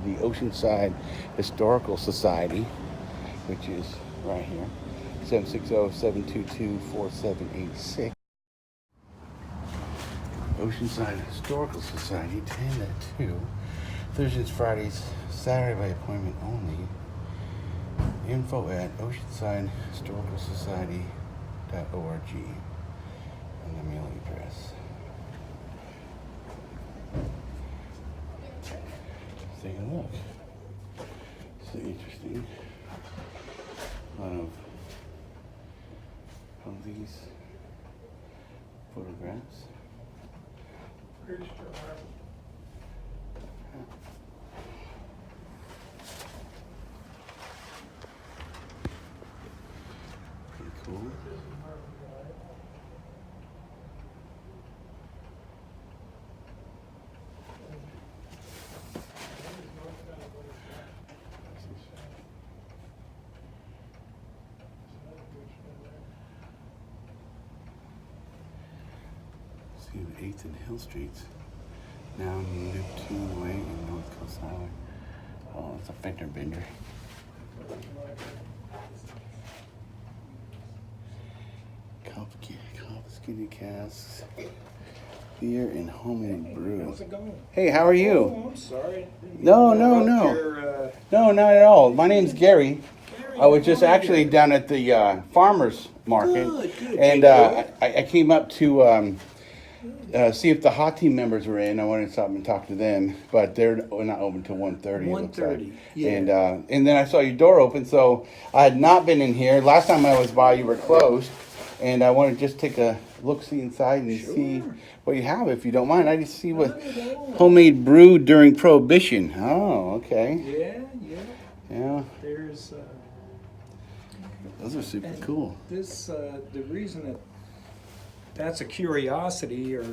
The Oceanside Historical Society, which is right here, 760-722-4786. Oceanside Historical Society, 10 to 2. Thursdays, Fridays, Saturday by appointment only. Info at oceansidehistoricalsociety.org and the mailing address. Let's take a look. It's interesting. A lot of these photographs. Pretty cool. See the 8th and Hill Streets. Now Neptune Way and North Coast Highway. Oh, it's a fender bender. Confiscated casks, beer, and homemade brew. How's it going? Hey, how are you? Oh, I'm sorry. No. Your, No, not at all. My name's Gary. Gary, I was just how are actually you? down at the farmer's market. Good. And Good. I came up to see if the hot team members were in. I wanted to stop and talk to them, but they're not open until 1:30. 1:30, yeah. And then I saw your door open, so I had not been in here. Last time I was by, you were closed, and I want to just take a look-see inside and see what you have, if you don't mind. I just see what homemade brew during Prohibition. Oh, okay. Yeah. There's Those are super and cool. this. The reason that's a curiosity or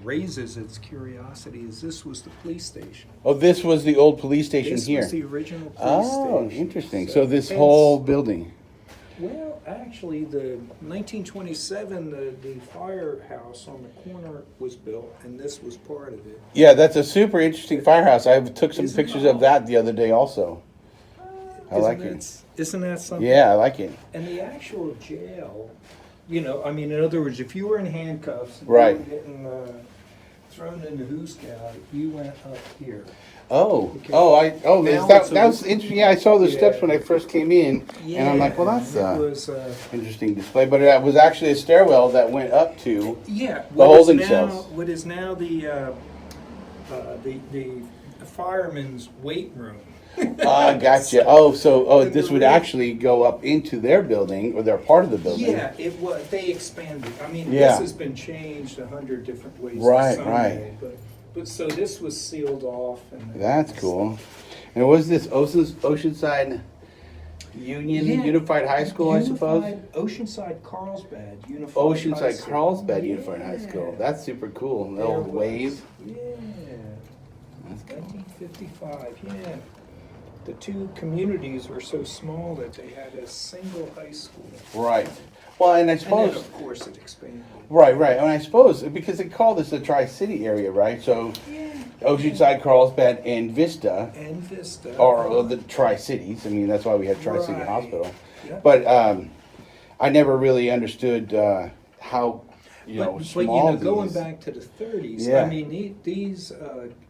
raises its curiosity is this was the police station. Oh, this was the old police station This here. was the original police Oh, station. interesting. So this hence- whole building. Well, actually, the 1927, the firehouse on the corner was built, and this was part of it. Yeah, that's a super interesting firehouse. I took some Isn't pictures it? of that the other day also. I like it. Isn't that something? Yeah, I like it. And the actual jail, I mean, in other words, if you were in handcuffs, and Right. you were getting thrown in the hoosegow, you went up here. Oh, Okay. oh, Now that it's was interesting. Yeah, I saw the steps Yeah. when I first came in, and I'm like, well, that's it was, interesting display. But it was actually a stairwell that went up to. yeah, The holding cells. What is now the fireman's weight room. Gotcha. This would actually go up into their building, or their part of the building. Yeah, it was. They expanded. I mean, Yeah. this has been changed 100 different ways. Right, someday, But so this was sealed off. And That's cool. And was this Oceanside Union Yeah. Unified High School, I suppose? Oceanside Carlsbad Unified. High Oceanside School. Carlsbad Unified Yeah. High School. That's super cool. The There old was. wave. Yeah. That's cool. 1955. Yeah. The two communities were so small that they had a single high school. Right. Well, and I And then, suppose. of course, it expanded. Right. And I suppose because they call this the Tri-City area, right? So Yeah. Oceanside, Carlsbad, and Vista And Vista. are the Tri-Cities. I mean, that's why we have Tri-City Right. Hospital. Yeah. But I never really understood how, small going these- back to the 30s, Yeah. I mean, these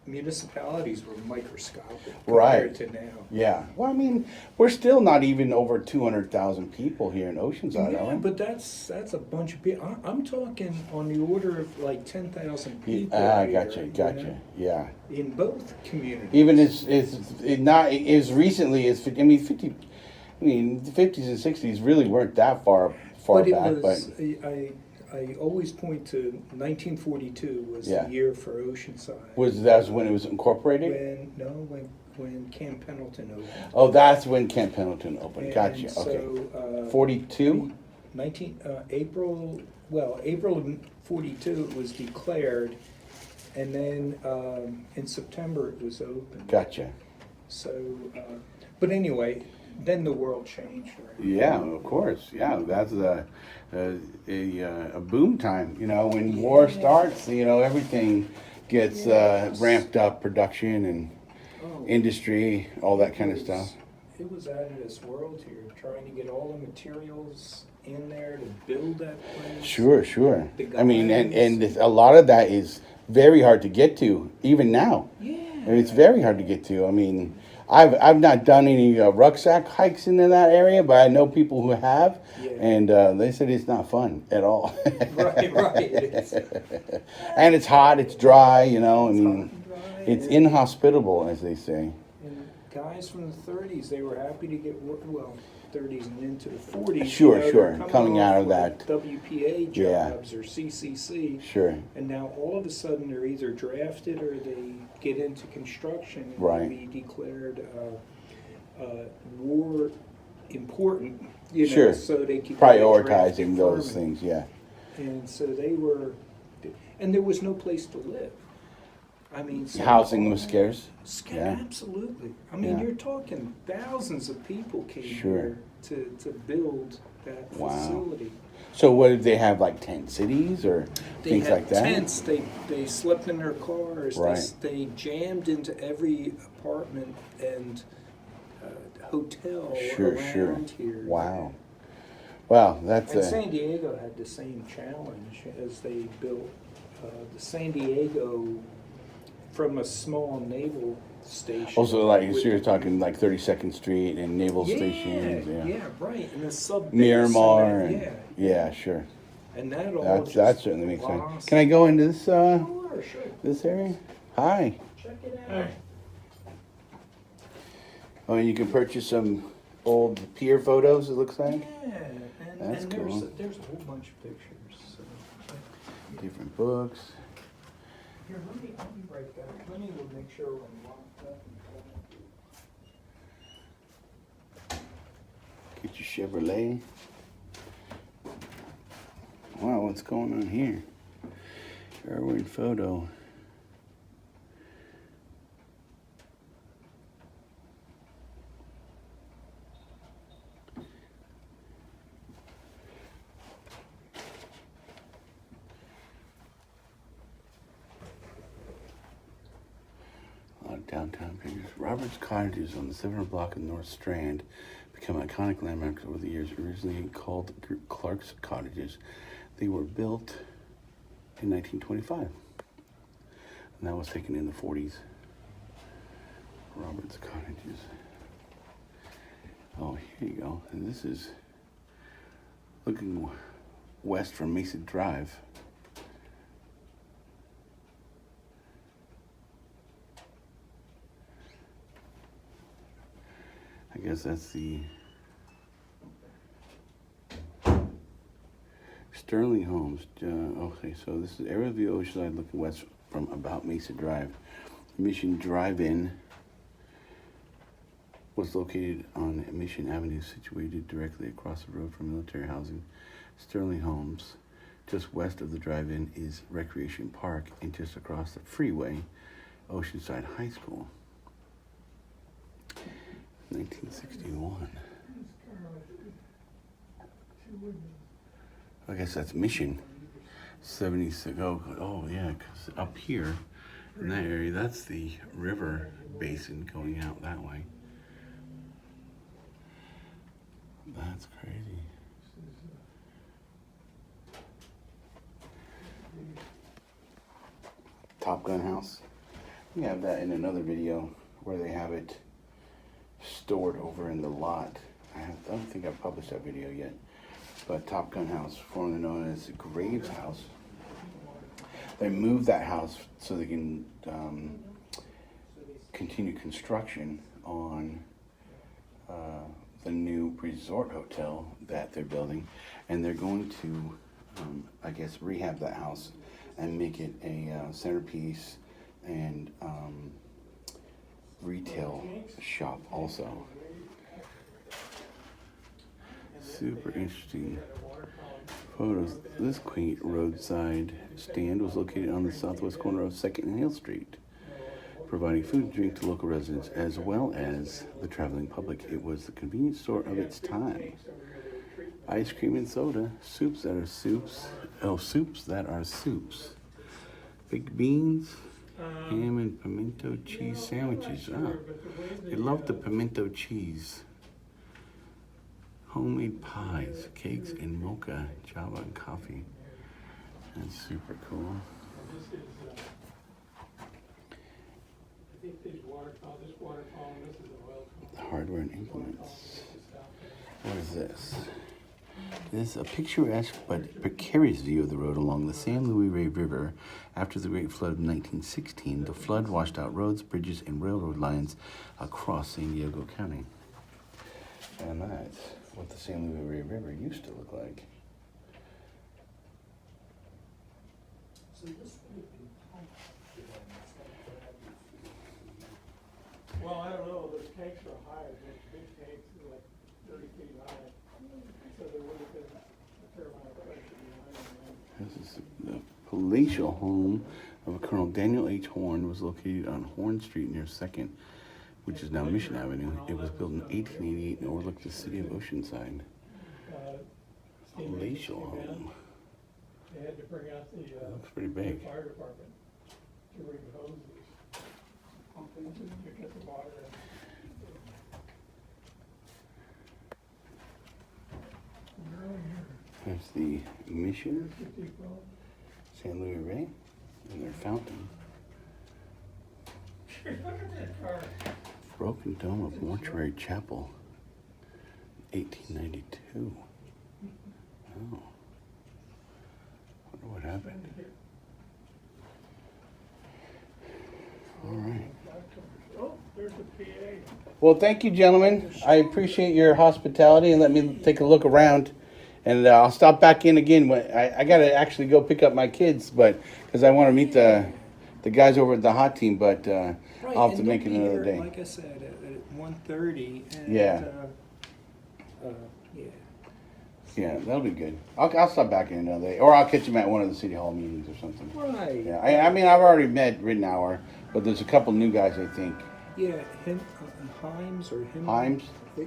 municipalities were microscopic Right. compared to now. Yeah. Well, I mean, we're still not even over 200,000 people here in Oceanside, Yeah, are we? but that's a bunch of people. I'm talking on the order of like 10,000 people. here, Gotcha. you know, Yeah. in both communities. Even as recently as 50, the 50s and 60s really weren't that far but it back. was. I always point to 1942 was Yeah. the year for Oceanside. That's when it was incorporated? When Camp Pendleton opened. Oh, that's when Camp Pendleton opened. Gotcha. And Okay. So, 42? April of 42 it was declared, and then in September it was opened. Gotcha. So, but anyway, then the world changed. Right? Yeah, of course. Yeah, that's a boom time. When war starts, everything gets ramped up, production and industry, all that kind of stuff. It was out of this world here, trying to get all the materials in there to build that place. Sure, sure. The I mean, and guys. a lot of that is very hard to get to, even now. Yeah. I mean, it's very hard to get to. I mean, I've not done any rucksack hikes into that area, but I know people who have, Yeah. and they said it's not fun at all. Right. It's And it's hot, it's dry, you know. I hot mean, and dry, it's and- inhospitable, as they say. And guys from the 30s, they were happy to get work. Well, 30s and into the 40s. Sure, they're sure. Coming off out of with that. WPA Yeah. jobs or CCC. Sure. And now all of a sudden they're either drafted or they get into construction and Right. be declared war important, you know, Sure. so they could get drafted Prioritizing those firemen. things, yeah. And so they were, and there was no place to live. I mean, so Housing was scarce. Yeah. Absolutely. I mean, Yeah. you're talking thousands of people came Sure. here to build that Wow. facility. So what did they have, like tent cities or They things had like that? tents. They slept in their cars. Right. They jammed into every apartment and hotel Sure, around sure. here. Wow. Wow, that's And a San Diego had the same challenge as they built the San Diego from a small naval station. also like with- so you're talking like 32nd Street and Naval Stations, yeah, right. And the sub Miramar, and yeah. yeah, sure. And that all That just certainly makes sense. lost. Can I go into this Sure, sure. this area? Hi. Check it out. Oh, and you can purchase some old pier photos. It looks like Yeah, That's and cool. there's a whole bunch of pictures. So. different books. Here, let me write that. Let me make sure I'm locked up. Get your Chevrolet. Wow, what's going on here? Irwin photo. A lot of downtown pictures. Robert's Cottages on the 700 block of North Strand become iconic landmarks over the years. Originally called Clark's Cottages, they were built in 1925, and that was taken in the 40s. Robert's Cottages. Oh, here you go. And this is looking west from Mesa Drive. I guess that's the Sterling Homes. Okay, so this is area view Oceanside looking west from about Mesa Drive. Mission Drive-In was located on Mission Avenue, situated directly across the road from military housing. Sterling Homes, just west of the drive-in, is Recreation Park, and just across the freeway, Oceanside High School. 1961. I guess that's Mission. 76. Oh yeah, because up here in that area, that's the river basin going out that way. That's crazy. Top Gun House. We have that in another video where they have it stored over in the lot. I don't think I've published that video yet. But Top Gun House, formerly known as Graves House. They moved that house so they can continue construction on the new resort hotel that they're building, and they're going to, I guess, rehab that house and make it a centerpiece and retail shop also. Super interesting photos. This quaint roadside stand was located on the southwest corner of 2nd and Hill Street, providing food and drink to local residents as well as the traveling public. It was the convenience store of its time. Ice cream and soda, soups that are soups. Oh, soups that are soups. Baked beans, Ham and pimento cheese sandwiches. Oh, they love the pimento cheese. Homemade pies, cakes, and mocha, java, and coffee. That's super cool. Hardware and implements. What is this? This is a picturesque but precarious view of the road along the San Luis River after the Great Flood of 1916. The flood washed out roads, bridges, and railroad lines across San Diego County. And that's what the San Luis River used to look like. Well, I don't know, those tanks are high, those big tanks are like 30 feet high, so there would have been a fair amount of pressure behind them. This is the palatial home of Colonel Daniel H. Horn. Was located on Horn Street near 2nd, which is now Mission Avenue. It was built in 1888 and overlooked the city of Oceanside. Palatial home. They had to bring out the Looks pretty big. fire department to bring hoses, to get the water in. There's the Mission, San Luis Rey, and their fountain. Look at that car. Broken dome of Mortuary Chapel, 1892. Oh. Wonder what happened. All right. Oh, there's a PA. Well, thank you, gentlemen. I appreciate your hospitality and let me take a look around. And I'll stop back in again. I got to actually go pick up my kids, but because I want to meet the guys over at the hot team. But I'll have to make it another day. Like I said, at 1:30. And, Yeah. Yeah. Yeah, that'll be good. I'll stop back in another day, or I'll catch them at one of the city hall meetings or something. Right. Yeah, I mean I've already met Rittenhour, but there's a couple new guys I think. Yeah, Himes or Him. Himes?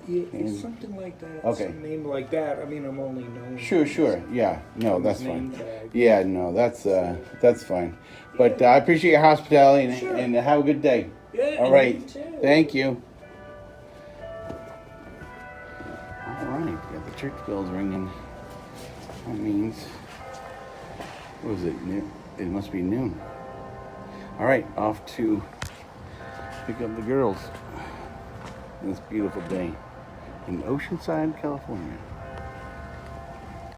Yeah, Himes. something like that. Okay. Some name like that. I mean, I'm only known. Sure. Yeah, no, from that's his name fine. tag. Yeah, no, that's fine. But I appreciate your hospitality and have a good day. Yeah. All and right. you too. Thank you. All right, got the church bells ringing. That means, what was it? It must be noon. All right, off to pick up the girls. This beautiful day in Oceanside, California.